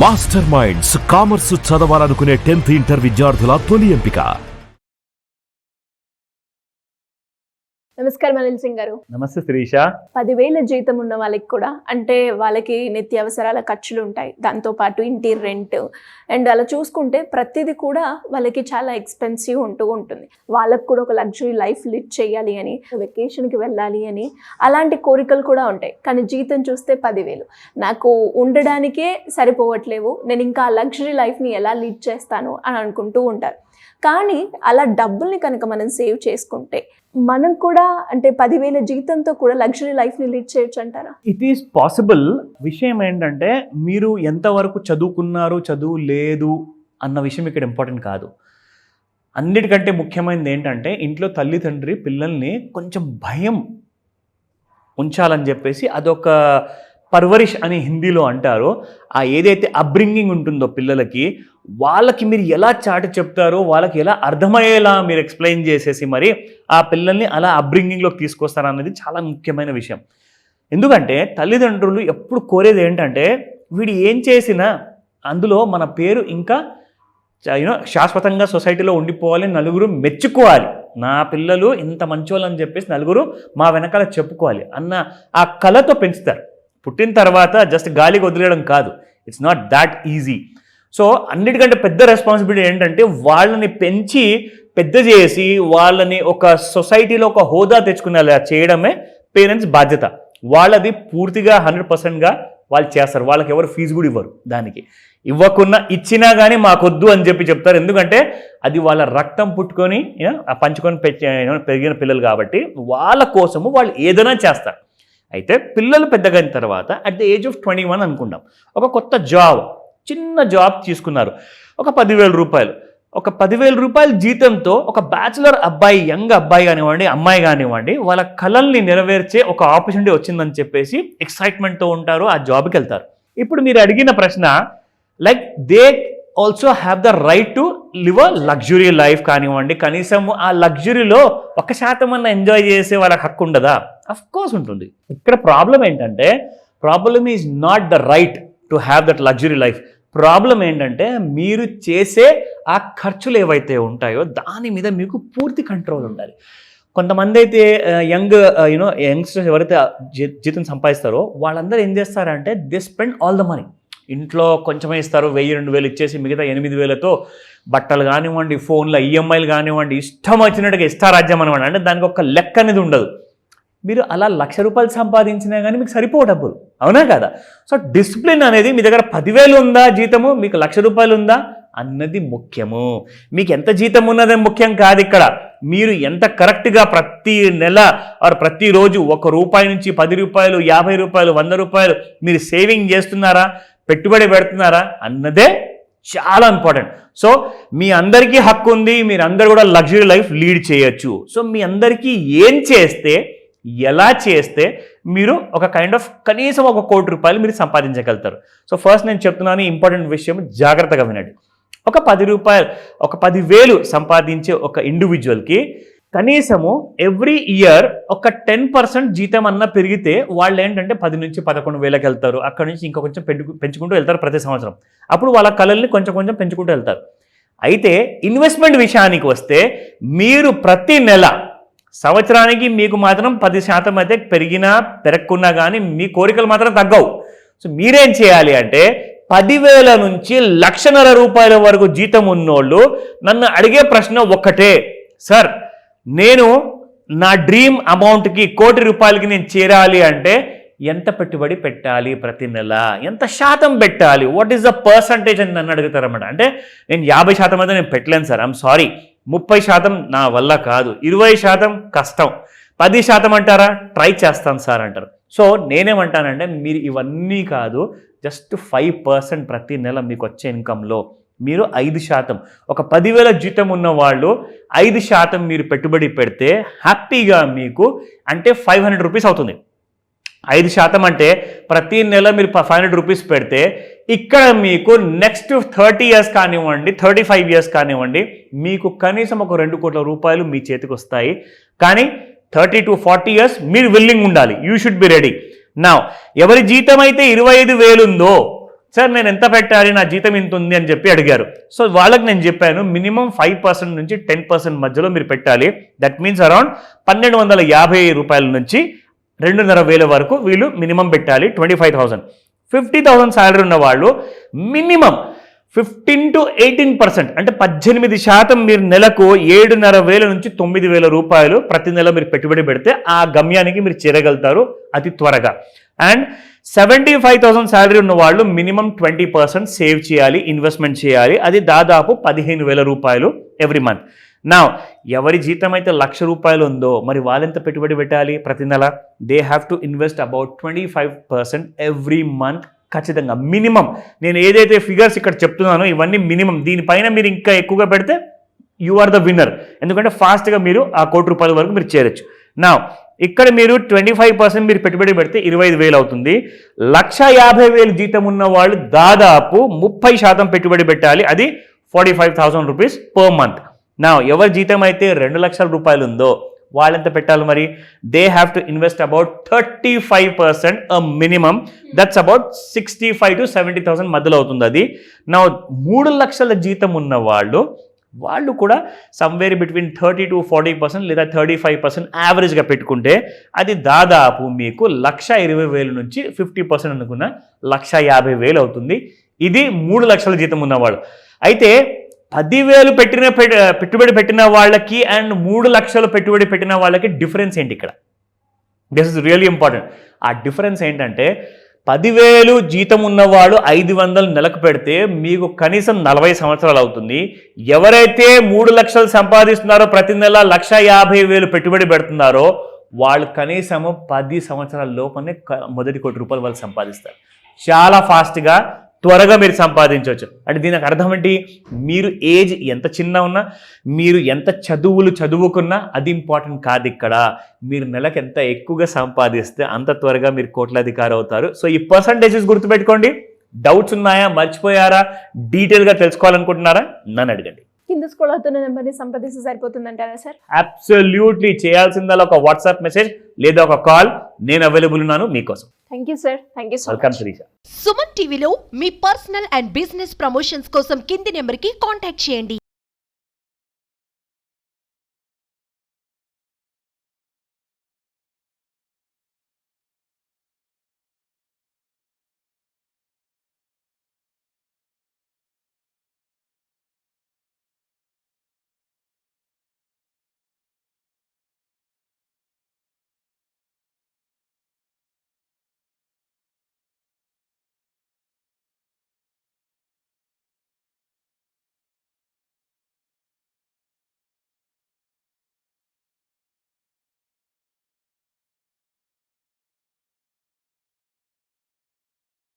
Master minds commerce చదవాలనుకునే 10th inter విద్యార్థుల తొలి ఎంపిక. నమస్కారం అనిల్ సింగ్ గారు. నమస్తే శిరీష. 10,000 జీతం ఉన్న వాళ్ళకి కూడా అంటే వాళ్ళకి నిత్యావసరాల ఖర్చులు ఉంటాయి, దాంతోపాటు ఇంటి రెంట్ అండ్ అలా చూసుకుంటే ప్రతిదీ కూడా వాళ్ళకి చాలా ఎక్స్పెన్సివ్ ఉంటుంది. వాళ్ళకు కూడా ఒక లగ్జరీ లైఫ్ లీడ్ చేయాలి అని, వెకేషన్కి వెళ్ళాలి అని అలాంటి కోరికలు కూడా ఉంటాయి. కానీ జీతం చూస్తే 10,000 నాకు ఉండడానికే సరిపోవట్లేవు, నేను ఇంకా ఆ లగ్జరీ లైఫ్ని ఎలా లీడ్ చేస్తాను అని అనుకుంటూ ఉంటారు. కానీ అలా డబ్బుల్ని కనుక మనం సేవ్ చేసుకుంటే మనం కూడా అంటే 10,000 జీతంతో కూడా లగ్జరీ లైఫ్ని లీడ్ చేయొచ్చు అంటారా? It is possible. విషయం ఏంటంటే మీరు ఎంతవరకు చదువుకున్నారు, చదువు లేదు అన్న విషయం ఇక్కడ ఇంపార్టెంట్ కాదు. అన్నిటికంటే ముఖ్యమైనది ఏంటంటే ఇంట్లో తల్లిదండ్రి పిల్లల్ని కొంచెం భయం ఉంచాలని చెప్పేసి అదొక పర్వరిష్ అని హిందీలో అంటారు. ఆ ఏదైతే అప్బ్రింగింగ్ ఉంటుందో పిల్లలకి, వాళ్ళకి మీరు ఎలా చాటి చెప్తారో, వాళ్ళకి ఎలా అర్థమయ్యేలా మీరు ఎక్స్ప్లెయిన్ చేసేసి మరి ఆ పిల్లల్ని అలా అప్బ్రింగింగ్లోకి తీసుకొస్తారన్నది చాలా ముఖ్యమైన విషయం. ఎందుకంటే తల్లిదండ్రులు ఎప్పుడు కోరేది ఏంటంటే వీడు ఏం చేసినా అందులో మన పేరు ఇంకా శాశ్వతంగా సొసైటీలో ఉండిపోవాలి, నలుగురు మెచ్చుకోవాలి, నా పిల్లలు ఇంత మంచోళ్ళు అని చెప్పేసి నలుగురు మా వెనకాల చెప్పుకోవాలి అన్న ఆ కళతో పెంచుతారు. పుట్టిన తర్వాత జస్ట్ గాలికి వదిలేయడం కాదు, it's not that easy. So అన్నిటికంటే పెద్ద రెస్పాన్సిబిలిటీ ఏంటంటే వాళ్ళని పెంచి పెద్ద చేసి వాళ్ళని ఒక సొసైటీలో ఒక హోదా తెచ్చుకునేలా చేయడమే పేరెంట్స్ బాధ్యత. వాళ్ళది పూర్తిగా 100%గా వాళ్ళు చేస్తారు. వాళ్ళకి ఎవరు ఫీజు కూడా ఇవ్వరు, దానికి ఇవ్వకున్నా ఇచ్చినా కానీ మాకొద్దు అని చెప్తారు. ఎందుకంటే అది వాళ్ళ రక్తం పుట్టుకొని పంచుకొని పెరిగిన పిల్లలు కాబట్టి వాళ్ళ కోసము వాళ్ళు ఏదైనా చేస్తారు. అయితే పిల్లలు పెద్దగైన తర్వాత అట్ ద ఏజ్ ఆఫ్ 21 అనుకుందాం, ఒక కొత్త జాబ్, చిన్న జాబ్ తీసుకున్నారు, ఒక 10,000 రూపాయలు. ఒక 10,000 రూపాయల జీతంతో ఒక బ్యాచులర్ అబ్బాయి, యంగ్ అబ్బాయి కానివ్వండి, అమ్మాయి కానివ్వండి, వాళ్ళ కళల్ని నెరవేర్చే ఒక ఆపర్చునిటీ వచ్చిందని చెప్పేసి ఎక్సైట్మెంట్తో ఉంటారు, ఆ జాబ్కి వెళ్తారు. ఇప్పుడు మీరు అడిగిన ప్రశ్న, like they also have the right to live a luxury life కానివ్వండి, కనీసం ఆ లగ్జరీలో 1% అన్న ఎంజాయ్ చేసే వాళ్ళకి హక్కు ఉండదా? అఫ్ కోర్స్ ఉంటుంది. ఇక్కడ ప్రాబ్లం ఏంటంటే problem is not the right to have that luxury life. Problem ఏంటంటే మీరు చేసే ఆ ఖర్చులు ఏవైతే ఉంటాయో దాని మీద మీకు పూర్తి కంట్రోల్ ఉండాలి. కొంతమంది అయితే యంగ్స్టర్స్ ఎవరైతే జీతం సంపాదిస్తారో వాళ్ళందరూ ఏం చేస్తారంటే they spend all the money. ఇంట్లో కొంచెమే ఇస్తారు, 1,000-2,000 ఇచ్చేసి మిగతా 8,000తో బట్టలు కానివ్వండి, ఫోన్ల ఈఎంఐలు కానివ్వండి, ఇష్టం వచ్చినట్టుగా ఇష్టారాజ్యం అనమాట. అంటే దానికి ఒక లెక్క అనేది ఉండదు. మీరు అలా 1,00,000 రూపాయలు సంపాదించినా కానీ మీకు సరిపో డబ్బులు, అవునా కదా? సో డిసిప్లిన్ అనేది మీ దగ్గర 10,000 ఉందా జీతము, మీకు 1,00,000 రూపాయలు ఉందా అన్నది ముఖ్యము. మీకు ఎంత జీతం ఉన్నదే ముఖ్యం కాదు. ఇక్కడ మీరు ఎంత కరెక్ట్గా ప్రతి నెల ఆర్ ప్రతిరోజు ₹1 నుంచి 10 రూపాయలు, 50 రూపాయలు, 100 రూపాయలు మీరు సేవింగ్ చేస్తున్నారా, పెట్టుబడి పెడుతున్నారా అన్నదే చాలా ఇంపార్టెంట్. సో మీ అందరికీ హక్కు ఉంది, మీరందరూ కూడా లగ్జరీ లైఫ్ లీడ్ చేయొచ్చు. సో మీ అందరికీ ఏం చేస్తే, ఎలా చేస్తే మీరు ఒక కైండ్ ఆఫ్ కనీసం ₹1 కోటి మీరు సంపాదించగలుగుతారు. సో ఫస్ట్ నేను చెప్తున్నాను ఇంపార్టెంట్ విషయం, జాగ్రత్తగా వినండి. ఒక 10,000 సంపాదించే ఒక ఇండివిజువల్కి కనీసము ఎవ్రీ ఇయర్ ఒక 10% జీతం అన్న పెరిగితే వాళ్ళు ఏంటంటే 10 నుంచి 11,000కి వెళ్తారు. అక్కడ నుంచి ఇంకా కొంచెం పెంచుకుంటూ వెళ్తారు ప్రతి సంవత్సరం. అప్పుడు వాళ్ళ కళల్ని కొంచెం కొంచెం పెంచుకుంటూ వెళ్తారు. అయితే ఇన్వెస్ట్మెంట్ విషయానికి వస్తే మీరు ప్రతి నెల సంవత్సరానికి మీకు మాత్రం 10% అయితే పెరిగినా పెరగకున్నా కానీ మీ కోరికలు మాత్రం తగ్గవు. సో మీరేం చేయాలి అంటే 10,000 నుంచి ₹1,50,000 వరకు జీతం ఉన్నోళ్ళు నన్ను అడిగే ప్రశ్న ఒక్కటే, సార్ నేను నా డ్రీమ్ అమౌంట్కి ₹1 కోటి నేను చేరాలి అంటే ఎంత పెట్టుబడి పెట్టాలి, ప్రతి నెల ఎంత శాతం పెట్టాలి, వాట్ ఈస్ ద పర్సంటేజ్ అని నన్ను అడుగుతారన్నమాట. అంటే నేను 50% అయితే నేను పెట్టలేను సార్, ఐఎమ్ సారీ, 30% నా వల్ల కాదు, 20% కష్టం, 10% అంటారా, ట్రై చేస్తాను సార్ అంటారు. సో నేనేమంటానంటే మీరు ఇవన్నీ కాదు, జస్ట్ 5% ప్రతి నెల మీకు వచ్చే ఇన్కంలో మీరు 5%, ఒక 10,000 జీతం ఉన్న వాళ్ళు 5% మీరు పెట్టుబడి పెడితే హ్యాపీగా మీకు అంటే ₹500 అవుతుంది. 5% అంటే ప్రతి నెల మీరు ₹500 పెడితే ఇక్కడ మీకు నెక్స్ట్ 30 years కానివ్వండి, 35 years కానివ్వండి, మీకు కనీసం ఒక ₹2 కోట్ల మీ చేతికి వస్తాయి. కానీ 30 to 40 years మీరు విల్లింగ్ ఉండాలి, యూ షుడ్ బి రెడీ. నా ఎవరి జీతం అయితే 25,000 ఉందో సార్ నేను ఎంత పెట్టాలి, నా జీతం ఇంత ఉంది అని చెప్పి అడిగారు. సో వాళ్ళకి నేను చెప్పాను మినిమం 5% నుంచి 10% మధ్యలో మీరు పెట్టాలి. దట్ మీన్స్ అరౌండ్ 1250 రూపాయల నుంచి 2,500 వరకు వీళ్ళు మినిమం పెట్టాలి. 25,000 50,000 శాలరీ ఉన్న వాళ్ళు మినిమం 15 to 18% అంటే 18% మీరు నెలకు 7,500 నుంచి 9,000 రూపాయలు ప్రతి నెల మీరు పెట్టుబడి పెడితే ఆ గమ్యానికి మీరు చేరగలుగుతారు అతి త్వరగా. అండ్ 75,000 శాలరీ ఉన్న వాళ్ళు మినిమం 20% సేవ్ చేయాలి, ఇన్వెస్ట్మెంట్ చేయాలి. అది దాదాపు 15,000 రూపాయలు ఎవ్రీ మంత్. నా ఎవరి జీతం అయితే 1,00,000 రూపాయలు ఉందో మరి వాళ్ళెంత పెట్టుబడి పెట్టాలి ప్రతి నెల? They have to invest about 25% every month ఖచ్చితంగా మినిమం. నేను ఏదైతే ఫిగర్స్ ఇక్కడ చెప్తున్నానో ఇవన్నీ మినిమం. దీనిపైన మీరు ఇంకా ఎక్కువగా పెడితే యు ఆర్ ద విన్నర్, ఎందుకంటే ఫాస్ట్గా మీరు ఆ 1 కోటి రూపాయల వరకు మీరు చేరొచ్చు. నా ఇక్కడ మీరు 25% మీరు పెట్టుబడి పెడితే 25,000 అవుతుంది. 1,50,000 జీతం ఉన్న వాళ్ళు దాదాపు 30% పెట్టుబడి పెట్టాలి. అది 45,000 రూపీస్ పర్ మంత్. నా ఎవరి జీతం అయితే 2,00,000 రూపాయలు ఉందో వాళ్ళెంత పెట్టాలి మరి? They have to invest about 35% minimum. That's about 65,000 to 70,000 మధ్యలో అవుతుంది అది. నా 3 లక్షల జీతం ఉన్న వాళ్ళు కూడా సమ్వేర్ బిట్వీన్ 30 to 40% లేదా 35% యావరేజ్గా పెట్టుకుంటే అది దాదాపు మీకు 1,20,000 నుంచి 50% అనుకున్న 1,50,000 అవుతుంది. ఇది 3 లక్షల జీతం ఉన్నవాళ్ళు. అయితే 10,000 పెట్టుబడి పెట్టిన వాళ్ళకి అండ్ 3 లక్షలు పెట్టుబడి పెట్టిన వాళ్ళకి డిఫరెన్స్ ఏంటి ఇక్కడ? This is really important. ఆ డిఫరెన్స్ ఏంటంటే 10,000 జీతం ఉన్నవాడు 500 నెలకు పెడితే మీకు కనీసం 40 సంవత్సరాలు అవుతుంది. ఎవరైతే 3 లక్షలు సంపాదిస్తున్నారో ప్రతి నెల 1,50,000 పెట్టుబడి పెడుతున్నారో వాళ్ళు కనీసము 10 సంవత్సరాల లోపలనే మొదటి 1 కోటి రూపాయలు వాళ్ళు సంపాదిస్తారు. చాలా ఫాస్ట్గా త్వరగా మీరు సంపాదించవచ్చు. అంటే దీనికి అర్థం ఏంటి? మీరు ఏజ్ ఎంత చిన్న ఉన్నా, మీరు ఎంత చదువుకున్నా అది ఇంపార్టెంట్ కాదు. ఇక్కడ మీరు నెలకు ఎంత ఎక్కువగా సంపాదిస్తే అంత త్వరగా మీరు కోట్లాధికారి అవుతారు. సో ఈ పర్సంటేజెస్ గుర్తుపెట్టుకోండి. డౌట్స్ ఉన్నాయా, మర్చిపోయారా, డీటెయిల్గా తెలుసుకోవాలనుకుంటున్నారా? నన్ను అడగండి. కింద స్క్రోల్ అవుతున్న నెంబర్ని సంప్రదిస్తే సరిపోతుందంటారా సార్? అబ్సల్యూట్లీ. చేయాల్సిందల్లా ఒక వాట్సాప్ మెసేజ్ లేదా ఒక కాల్. నేను అవైలబుల్ ఉన్నాను మీకోసం. Thank you sir. Thank you so welcome much. Shirisha. Suman టీవీలో మీ పర్సనల్ అండ్ బిజినెస్ ప్రమోషన్స్ కోసం కింది నెంబర్కి కాంటాక్ట్ చేయండి.